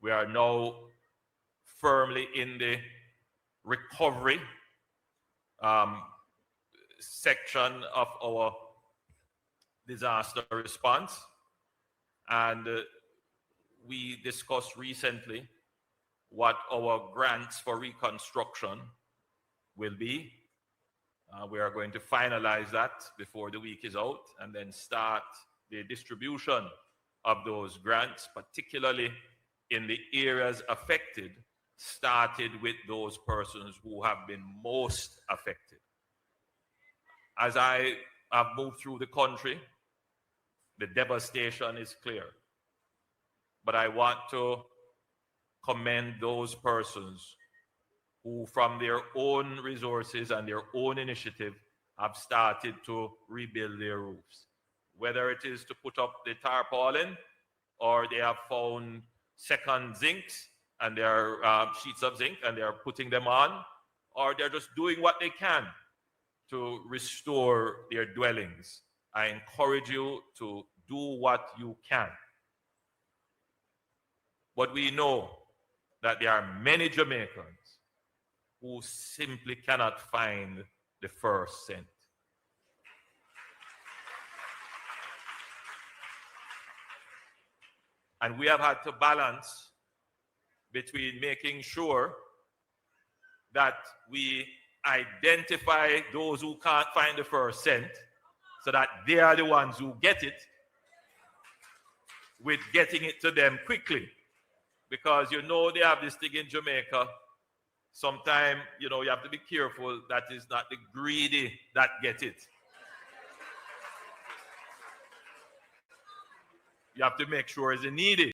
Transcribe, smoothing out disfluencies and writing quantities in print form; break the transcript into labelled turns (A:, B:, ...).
A: We are now firmly in the recovery section of our disaster response. And we discussed recently what our grants for reconstruction will be. We are going to finalize that before the week is out and then start the distribution of those grants, particularly in the areas affected, started with those persons who have been most affected. As I have moved through the country, the devastation is clear. But I want to commend those persons who, from their own resources and their own initiative, have started to rebuild their roofs. Whether it is to put up the tarpaulin, or they have found second zincs and their sheets of zinc and they are putting them on, or they're just doing what they can to restore their dwellings. I encourage you to do what you can. But we know that there are many Jamaicans who simply cannot find the first cent. And we have had to balance between making sure that we identify those who can't find the first cent so that they are the ones who get it, with getting it to them quickly. Because you know they have this thing in Jamaica. Sometimes, you know, you have to be careful that it's not the greedy that get it. You have to make sure it's the needy